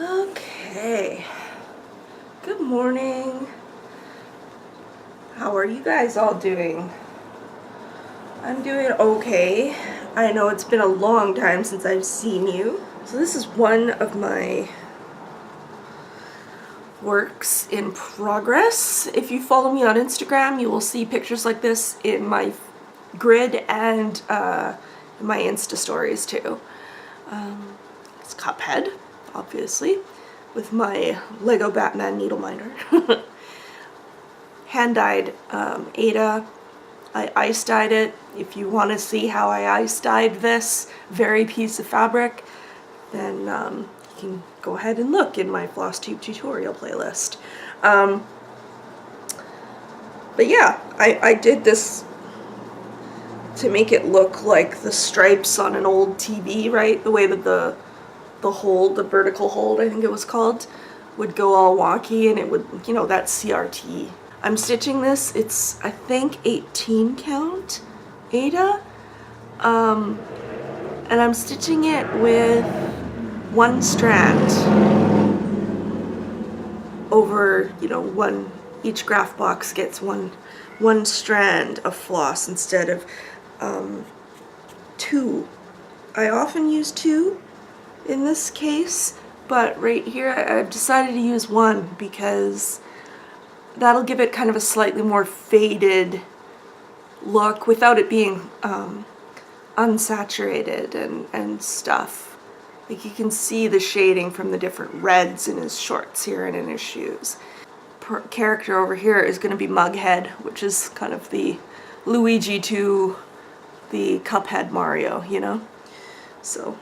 Okay, good morning. How are you guys all doing? I'm doing okay. I know it's been a long time since I've seen you. So this is one of my works in progress. If you follow me on Instagram, you will see pictures like this in my grid and my Insta stories too. It's Cuphead, obviously, with my Lego Batman needle minder. Hand-dyed Ada. I ice-dyed it. If you want to see how I ice-dyed this very piece of fabric, then you can go ahead and look in my Flosstube tutorial playlist. But yeah, I did this to make it look like the stripes on an old TV, right? The way that the hold, the vertical hold, I think it was called, would go all wonky, and it would, you know, that CRT. I'm stitching this, it's, I think, 18 count Ada, and I'm stitching it with one strand over, you know, each graph box gets one strand of floss instead of two. I often use two in this case, but right here I've decided to use one because that'll give it kind of a slightly more faded look without it being unsaturated and stuff. Like, you can see the shading from the different reds in his shorts here and in his shoes. Character over here is going to be Mughead, which is kind of the Luigi to the Cuphead Mario, you know? So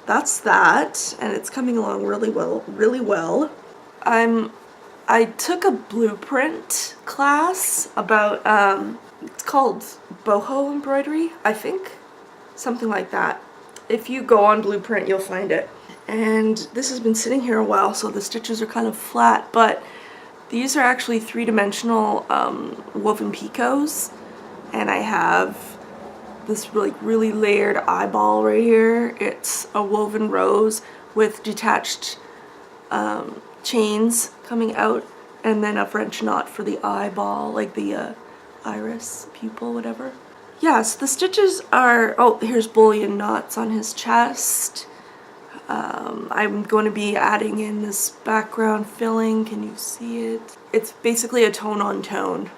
that's that, and it's coming along really well. I took a Bluprint class about, it's called Boho Embroidery, I think. Something like that. If you go on Bluprint, you'll find it. And this has been sitting here a while, so the stitches are kind of flat, but these are actually three-dimensional woven picots, and I have this really layered eyeball right here. It's a woven rose with detached chains coming out, and then a French knot for the eyeball, like the iris, pupil, whatever. Yeah, so the stitches are, oh, here's bullion knots on his chest. I'm going to be adding in this background filling. Can you see it? It's basically a tone-on-tone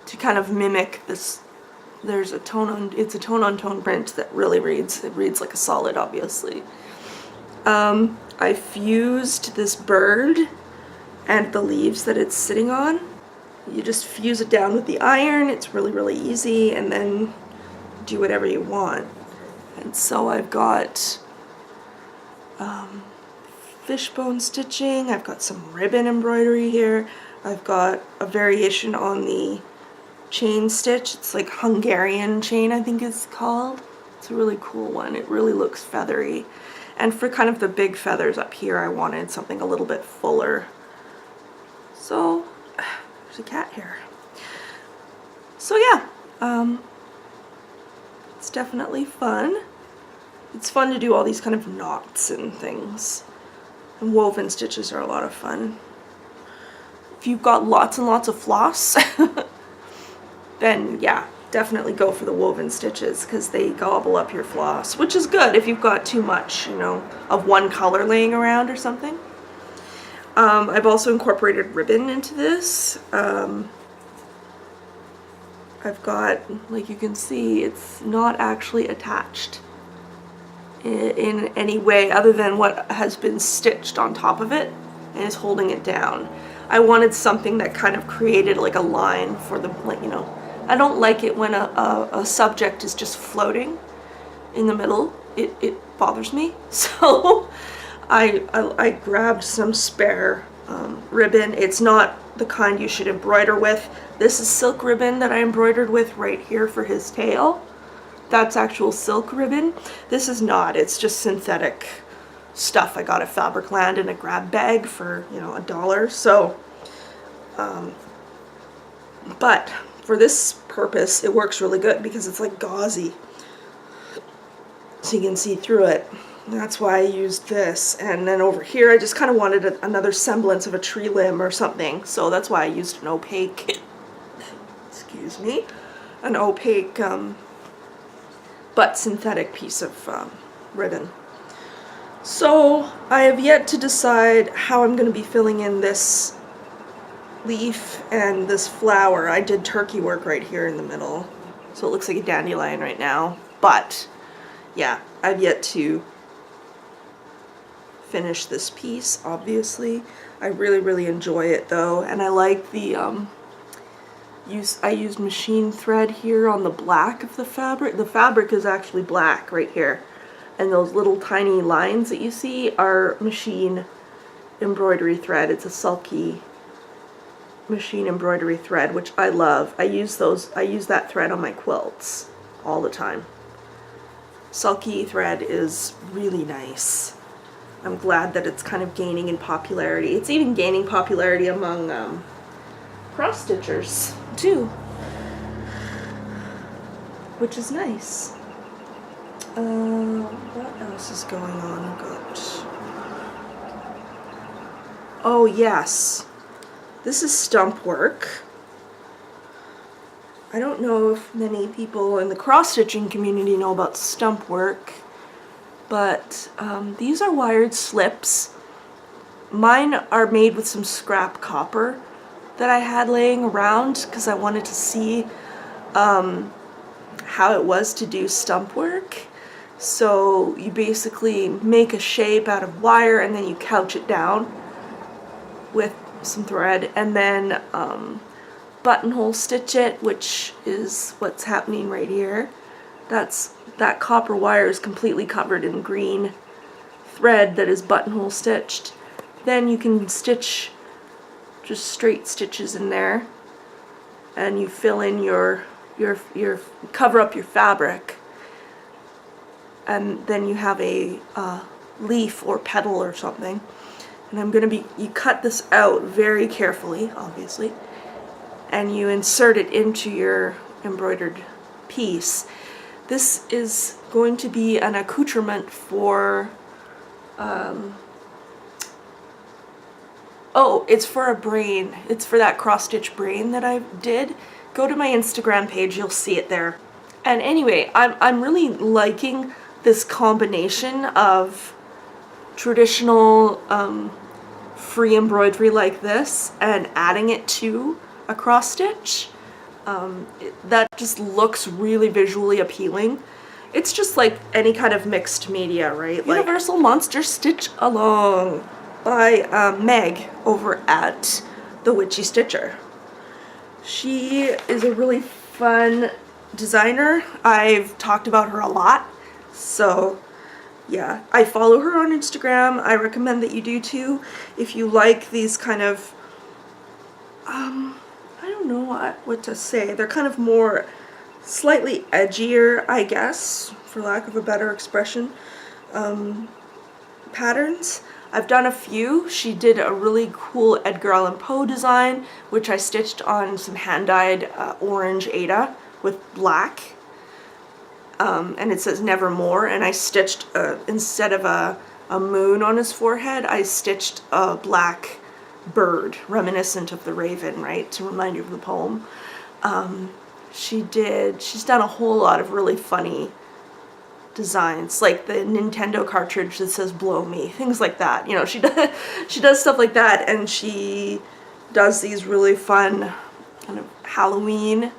to kind of mimic this. There's a it's a tone-on-tone print that really reads like a solid, obviously. I fused this bird and the leaves that it's sitting on. You just fuse it down with the iron. It's really easy, and then do whatever you want. And so I've got fishbone stitching, I've got some ribbon embroidery here, I've got a variation on the chain stitch. It's like Hungarian chain, I think it's called. It's a really cool one. It really looks feathery. And for kind of the big feathers up here, I wanted something a little bit fuller. So, there's a cat here. So yeah, it's definitely fun. It's fun to do all these kind of knots and things. And woven stitches are a lot of fun. If you've got lots and lots of floss, then yeah, definitely go for the woven stitches because they gobble up your floss, which is good if you've got too much, you know, of one color laying around or something. I've also incorporated ribbon into this. I've got, like you can see, it's not actually attached in any way other than what has been stitched on top of it and is holding it down. I wanted something that kind of created like a line for the, like, you know, I don't like it when a subject is just floating in the middle. It bothers me. So I grabbed some spare ribbon. It's not the kind you should embroider with. This is silk ribbon that I embroidered with right here for his tail. That's actual silk ribbon. This is not. It's just synthetic stuff I got at Fabricland in a grab bag for, you know, $1. So, but for this purpose, it works really good because it's like gauzy, so you can see through it. That's why I used this. And then over here I just kind of wanted another semblance of a tree limb or something. So that's why I used an opaque, excuse me, an opaque but synthetic piece of ribbon. So I have yet to decide how I'm going to be filling in this leaf and this flower. I did turkey work right here in the middle, so it looks like a dandelion right now. But yeah, I've yet to finish this piece, obviously. I really enjoy it though, and I like the I used machine thread here on the black of the fabric. The fabric is actually black right here, and those little tiny lines that you see are machine embroidery thread. It's a sulky machine embroidery thread, which I love. I use that thread on my quilts all the time. Sulky thread is really nice. I'm glad that it's kind of gaining in popularity. It's even gaining popularity among cross stitchers too, which is nice. What else is going on? Oh yes, this is Stumpwork. I don't know if many people in the cross-stitching community know about Stumpwork, but these are wired slips. Mine are made with some scrap copper that I had laying around because I wanted to see how it was to do stump work. So you basically make a shape out of wire and then you couch it down with some thread and then buttonhole stitch it, which is what's happening right here. That copper wire is completely covered in green thread that is buttonhole stitched. Then you can stitch just straight stitches in there, and you fill in your cover up your fabric, and then you have a leaf or petal or something. And you cut this out very carefully, obviously, and you insert it into your embroidered piece. This is going to be an accoutrement for oh, it's for a brain. It's for that cross-stitch brain that I did. Go to my Instagram page, you'll see it there. And anyway, I'm really liking this combination of traditional free embroidery like this and adding it to a cross-stitch. That just looks really visually appealing. It's just like any kind of mixed media, right? Like Universal Monster Stitch Along by Meg over at the Witchy Stitcher. She is a really fun designer. I've talked about her a lot, so yeah, I follow her on Instagram. I recommend that you do too if you like these kind of I don't know what to say. They're kind of more slightly edgier, I guess, for lack of a better expression, patterns. I've done a few. She did a really cool Edgar Allan Poe design, which I stitched on some hand-dyed orange Aida with black. And it says Nevermore, and I stitched, instead of a moon on his forehead, I stitched a black bird, reminiscent of the raven, right, to remind you of the poem. She's done a whole lot of really funny designs, like the Nintendo cartridge that says "Blow Me," things like that. You know, she does stuff like that, and she does these really fun kind of Halloween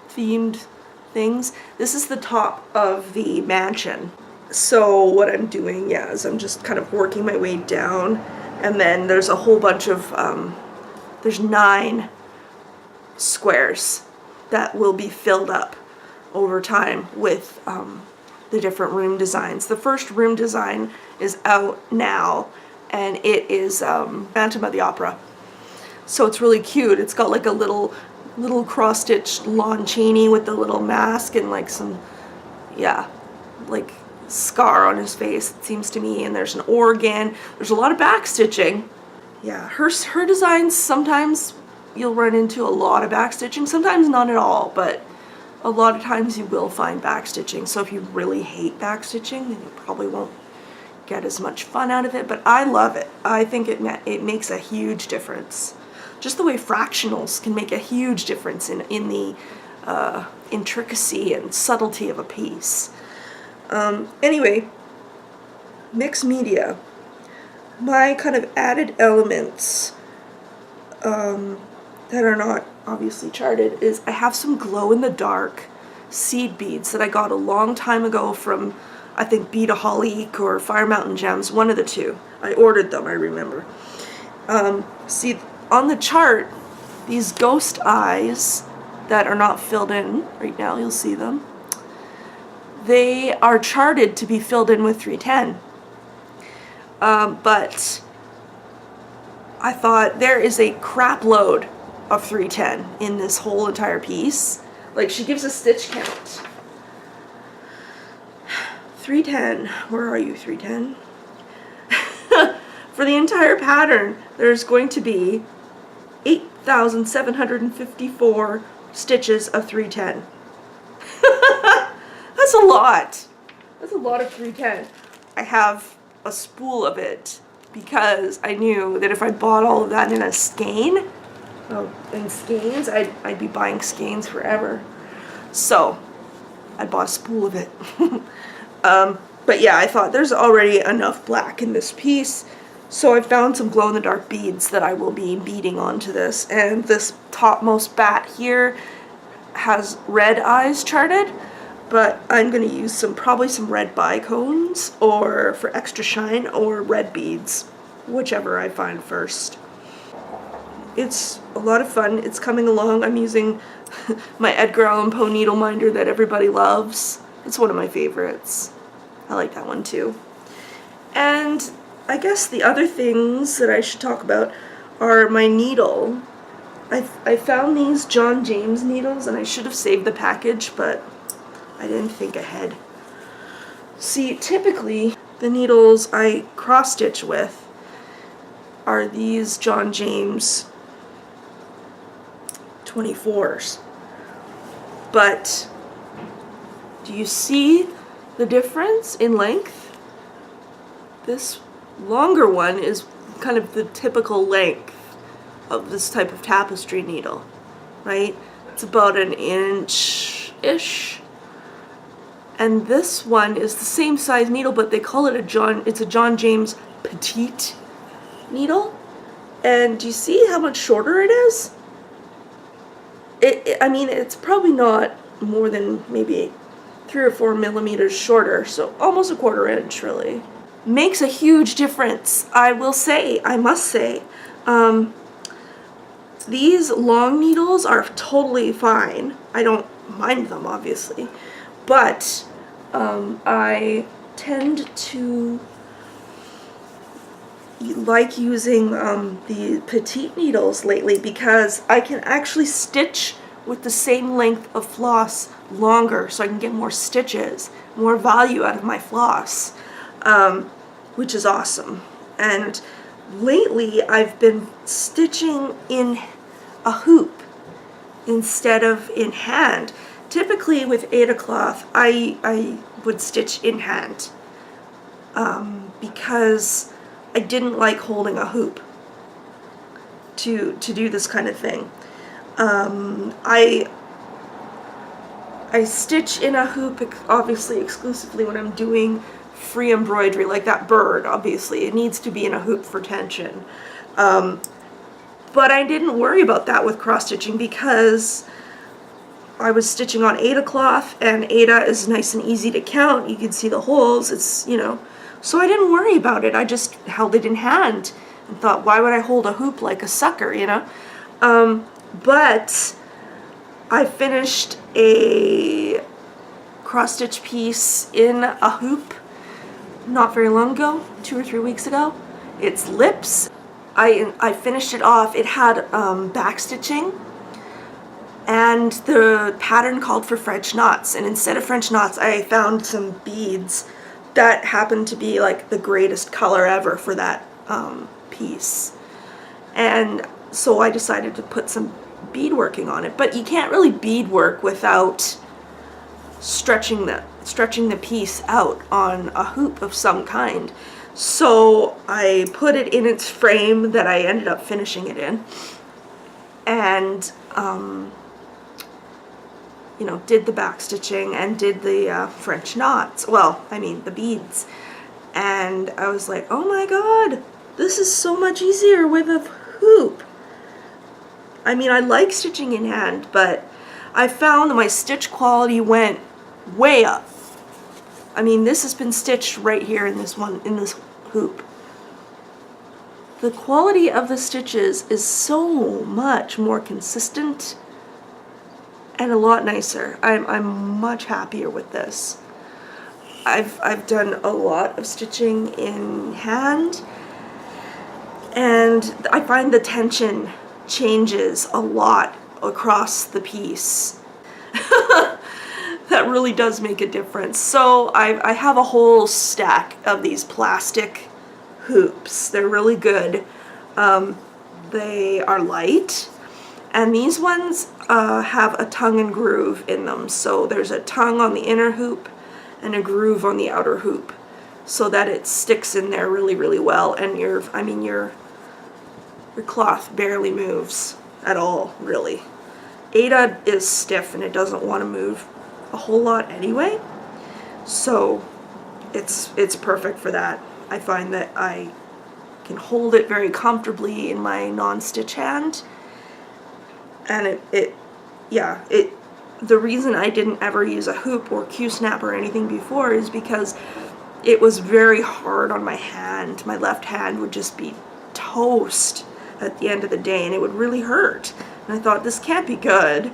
themed things. This is the top of the mansion. So what I'm doing, yeah, is I'm just kind of working my way down, and then there's a whole bunch of there's 9 squares that will be filled up over time with the different room designs. The first room design is out now, and it is Phantom of the Opera. So it's really cute. It's got like a little cross-stitched Lon Chaney with the little mask and like some, yeah, like scar on his face, it seems to me, and there's an organ. There's a lot of back stitching. Yeah, her designs, sometimes you'll run into a lot of back stitching, sometimes not at all, but a lot of times you will find back stitching. So if you really hate back stitching, then you probably won't get as much fun out of it, but I love it. I think it makes a huge difference. Just the way fractionals can make a huge difference in the intricacy and subtlety of a piece. Anyway, mixed media. My kind of added elements that are not obviously charted is I have some glow-in-the-dark seed beads that I got a long time ago from, I think, Beadaholic or Fire Mountain Gems, one of the two. I ordered them, I remember. See, on the chart, these ghost eyes that are not filled in right now, you'll see them, they are charted to be filled in with 310. But I thought there is a crap load of 310 in this whole entire piece. Like, she gives a stitch count. 310, where are you, 310? For the entire pattern, there's going to be 8,754 stitches of 310. That's a lot. That's a lot of 310. I have a spool of it because I knew that if I bought all of that in a skein, in skeins, I'd be buying skeins forever. So I bought a spool of it. But yeah, I thought there's already enough black in this piece, so I found some glow-in-the-dark beads that I will be beading onto this. And this topmost bat here has red eyes charted, but I'm going to use probably some red bicones, or for extra shine, or red beads, whichever I find first. It's a lot of fun. It's coming along. I'm using my Edgar Allan Poe needle minder that everybody loves. It's one of my favorites. I like that one too. And I guess the other things that I should talk about are my needle. I found these John James needles, and I should have saved the package, but I didn't think ahead. See, typically the needles I cross stitch with are these John James 24s. But do you see the difference in length? This longer one is kind of the typical length of this type of tapestry needle, right? It's about 1 inch-ish. And this one is the same size needle, but they call it it's a John James petite needle. And do you see how much shorter it is? I mean, it's probably not more than maybe 3 or 4 millimeters shorter, so almost 1/4 inch, really. Makes a huge difference, I must say. These long needles are totally fine. I don't mind them, obviously, but I tend to like using the petite needles lately because I can actually stitch with the same length of floss longer, so I can get more stitches, more value out of my floss, which is awesome. And lately I've been stitching in a hoop instead of in hand. Typically with Aida cloth I would stitch in hand because I didn't like holding a hoop to do this kind of thing. I stitch in a hoop obviously exclusively when I'm doing free embroidery, like that bird. Obviously it needs to be in a hoop for tension, but I didn't worry about that with cross stitching because I was stitching on Aida cloth, and Aida is nice and easy to count. You can see the holes. It's, so I didn't worry about it. I just held it in hand and thought, why would I hold a hoop like a sucker, but I finished a cross stitch piece in a hoop not very long ago, 2 or 3 weeks ago. It's lips. I finished it off. It had back stitching, and the pattern called for French knots, and instead of French knots I found some beads that happened to be like the greatest color ever for that piece, and so I decided to put some beadworking on it. But you can't really beadwork without stretching the piece out on a hoop of some kind. So I put it in its frame that I ended up finishing it in, and you know, did the back stitching and did the French knots, well, I mean the beads, and I was like, oh my god, this is so much easier with a hoop. I mean, I like stitching in hand, but I found that my stitch quality went way up. I mean, this has been stitched right here in this hoop. The quality of the stitches is so much more consistent and a lot nicer. I'm much happier with this. I've done a lot of stitching in hand, and I find the tension changes a lot across the piece. That really does make a difference. So I have a whole stack of these plastic hoops. They're really good. They are light, and these ones have a tongue and groove in them. So there's a tongue on the inner hoop and a groove on the outer hoop, so that it sticks in there really, really well, and your cloth barely moves at all, really. Ada is stiff and it doesn't want to move a whole lot anyway, so it's perfect for that. I find that I can hold it very comfortably in my non-stitch hand, and the reason I didn't ever use a hoop or Q-snap or anything before is because it was very hard on my hand. My left hand would just be toast at the end of the day, and it would really hurt. And I thought, this can't be good,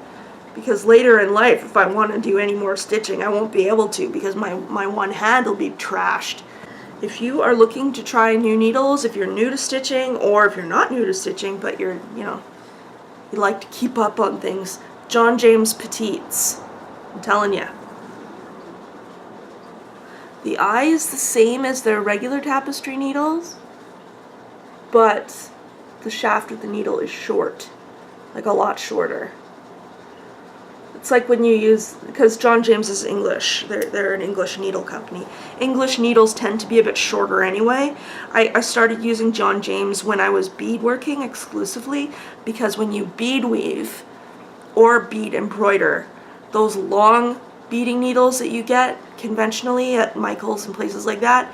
because later in life, if I want to do any more stitching, I won't be able to, because my one hand will be trashed. If you are looking to try new needles, if you're new to stitching, or if you're not new to stitching, but you're, you like to keep up on things, John James Petites, I'm telling you. The eye is the same as their regular tapestry needles, but the shaft of the needle is short, like a lot shorter. It's like when you use, because John James is English, they're an English needle company. English needles tend to be a bit shorter anyway. I started using John James when I was beadworking exclusively, because when you bead weave or bead embroider, those long beading needles that you get conventionally at Michael's and places like that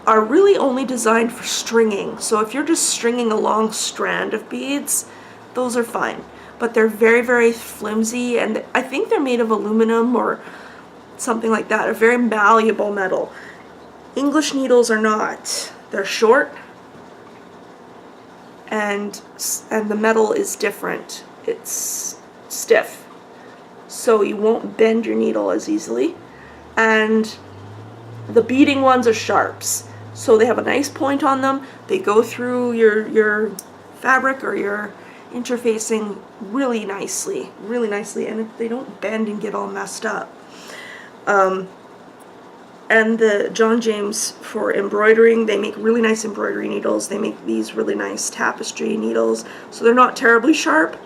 are really only designed for stringing. So if you're just stringing a long strand of beads, those are fine. But they're very, very flimsy, and I think they're made of aluminum or something like that, a very malleable metal. English needles are not. They're short, and the metal is different. It's stiff, so you won't bend your needle as easily. And the beading ones are sharps, so they have a nice point on them. They go through your fabric or your interfacing really nicely, and they don't bend and get all messed up. And the John James for embroidering, they make really nice embroidery needles. They make these really nice tapestry needles, so they're not terribly sharp.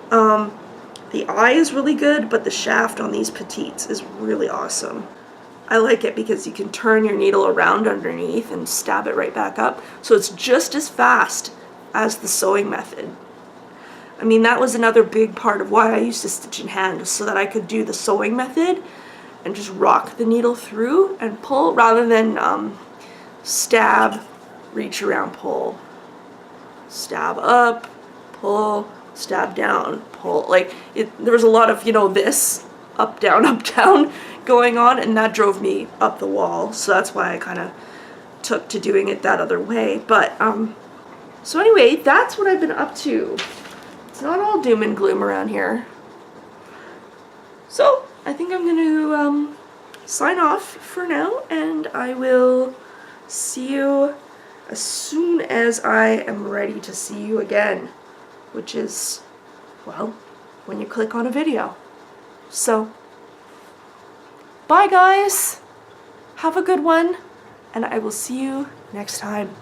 The eye is really good, but the shaft on these petites is really awesome. I like it because you can turn your needle around underneath and stab it right back up, so it's just as fast as the sewing method. I mean, that was another big part of why I used to stitch in hand, so that I could do the sewing method and just rock the needle through and pull, rather than stab, reach around, pull, stab up, pull, stab down, pull. Like, there was a lot of, this up, down, going on, and that drove me up the wall. So that's why I kind of took to doing it that other way. But, so anyway, that's what I've been up to. It's not all doom and gloom around here. So I think I'm going to sign off for now, and I will see you as soon as I am ready to see you again, which is, well, when you click on a video. So, bye guys, have a good one, and I will see you next time.